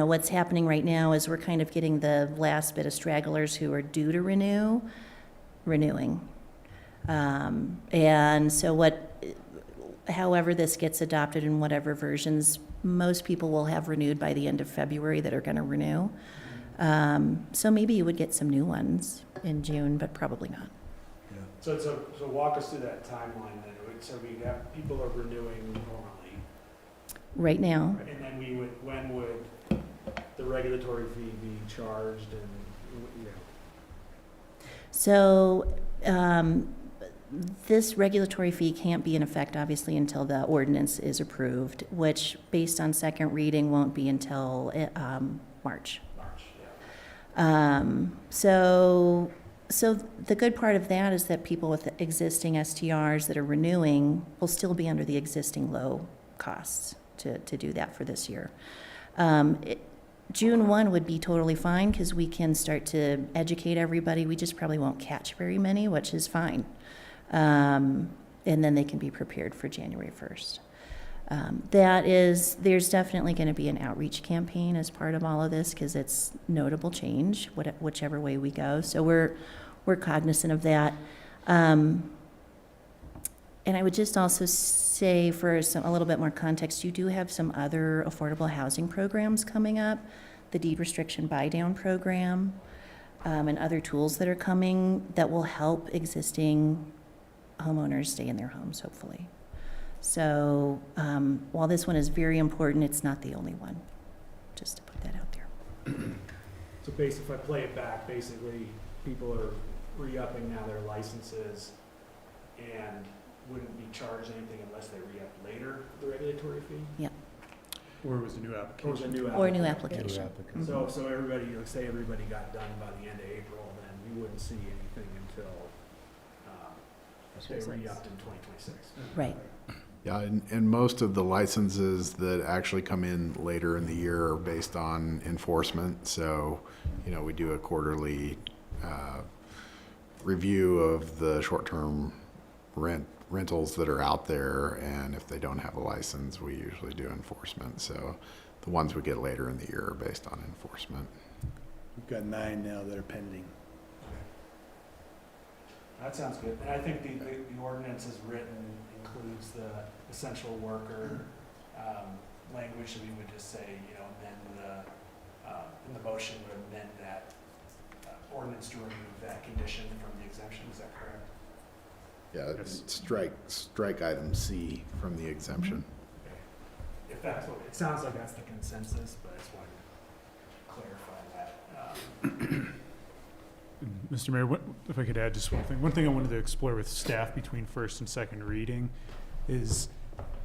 What's happening right now is we're kind of getting the last bit of stragglers who are due to renewing. And so however this gets adopted in whatever versions, most people will have renewed by the end of February that are going to renew. So maybe you would get some new ones in June, but probably not. Yeah. So walk us through that timeline then. So we have people are renewing normally. Right now. And then when would the regulatory fee be charged and, So, this regulatory fee can't be in effect, obviously, until the ordinance is approved, which, based on second reading, won't be until March. So the good part of that is that people with existing STRs that are renewing will still be under the existing low costs to do that for this year. June 1 would be totally fine because we can start to educate everybody. We just probably won't catch very many, which is fine. And then they can be prepared for January 1st. There's definitely going to be an outreach campaign as part of all of this because it's notable change, whichever way we go. So we're cognizant of that. And I would just also say, for a little bit more context, you do have some other affordable housing programs coming up, the deed restriction buy-down program, and other tools that are coming that will help existing homeowners stay in their homes, hopefully. So while this one is very important, it's not the only one, just to put that out there. So basically, if I play it back, basically, people are re-upping now their licenses and wouldn't be charged anything unless they re-up later, the regulatory fee? Yep. Or it was a new Or application. was it a new Or a new application? application. So everybody, say everybody got done by the end of April, then you wouldn't see anything until, they re-upped in 2026. Right. Yeah, and most of the licenses that actually come in later in the year are based on enforcement. So, we do a quarterly review of the short-term rentals that are out there, and if they don't have a license, we usually do enforcement. So the ones we get later in the year are based on enforcement. We've got 9 now that are pending. That sounds good. And I think the ordinance as written includes the essential worker language, so we would just say, amend in the motion, would amend that ordinance to remove that condition from the exemption. Is that correct? Yeah, Yes. strike item C from the exemption. Okay. If that's what, it sounds like that's the consensus, but I just wanted to clarify that. Mr. Mayor, if I could add just one thing. One thing I wanted to explore with staff between first and second reading is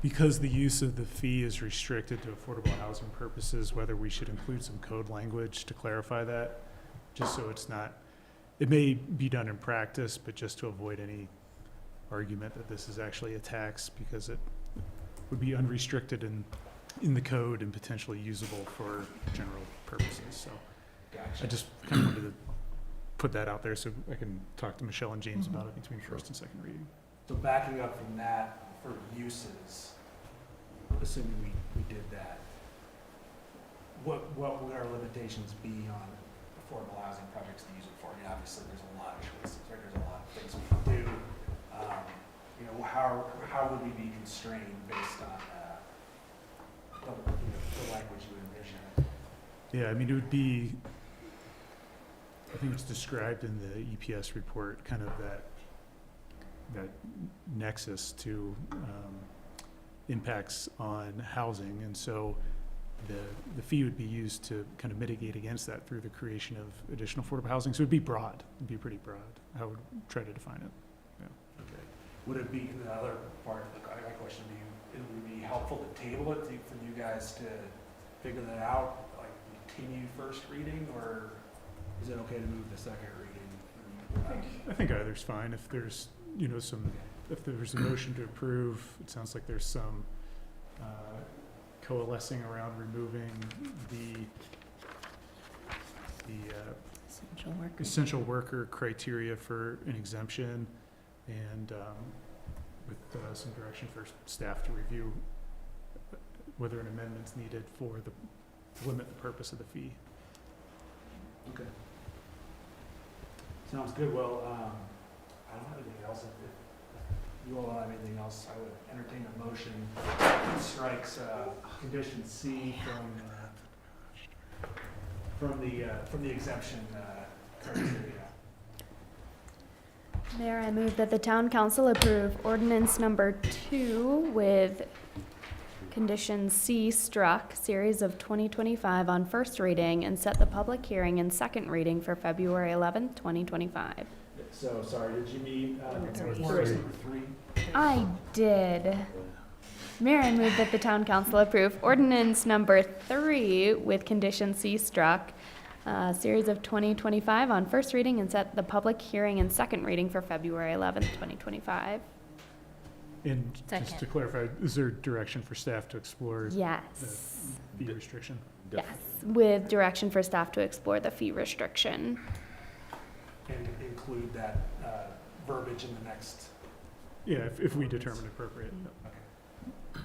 because the use of the fee is restricted to affordable housing purposes, whether we should include some code language to clarify that, just so it's not, it may be done in practice, but just to avoid any argument that this is actually a tax, because it would be unrestricted in the code and potentially usable for general purposes. So Gotcha. I just kind of wanted to put that out there so I can talk to Michelle and James about it between first and second reading. So backing up from that, for uses, assuming we did that, what would our limitations be on affordable housing projects to use it for? I mean, obviously, there's a lot of choices, right? There's a lot of things we can do. How would we be constrained based on the language you envision? Yeah, I mean, it would be, I think it's described in the EPS report, kind of that nexus to impacts on housing. And so the fee would be used to kind of mitigate against that through the creation of additional affordable housing. So it'd be broad, it'd be pretty broad. I would try to define it. Okay. Would it be, the other part of my question would it be helpful to table it for you guys to figure that out, like continue first reading, or is it okay to move the second reading? I think either's fine. If there's, if there's a motion to approve, it sounds like there's some coalescing around removing the essential worker criteria for an exemption, and with some direction for staff to review whether an amendment's needed to limit the purpose of the fee. Okay. Sounds good. Well, I don't have anything else. If you all don't have anything else, I would entertain a motion that strikes condition C from the exemption criteria. Mayor, I move that the town council approve ordinance number 2 with condition C struck, series of 2025 on first reading, and set the public hearing and second reading for February 11th, 2025. So, sorry, did you mean number 3? I did. Mayor, I move that the town council approve ordinance number 3 with condition C struck, series of 2025 on first reading, and set the public hearing and second reading for February 11th, 2025. And just to clarify, is there direction for staff to explore Yes. the fee restriction? Yes, with direction for staff to explore the fee restriction. And include that verbiage in the next. Yeah, if we determine appropriate. Okay.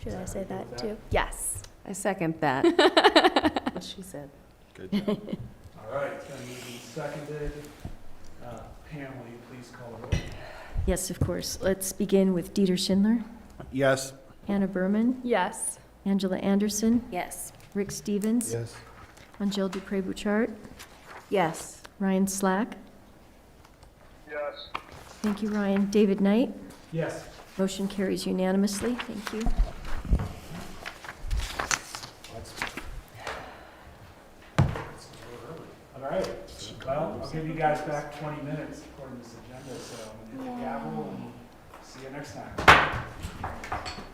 Should I say that too? Yes. I second that. What she said. Good job. All right, it's been moved and seconded. Pam, will you please call the roll? Yes, of course. Let's begin with Dieter Schindler, Yes. Hannah Berman, Yes. Angela Anderson, Yes. Rick Stevens, Yes. Angel Dupré-Bouchard, Yes. Ryan Slack. Yes. Thank you, Ryan. David Knight, Yes. Motion carries unanimously. Thank you. All right, well, I'll give you guys back 20 minutes according to this agenda, so I'm gonna hit the gavel and see you next time.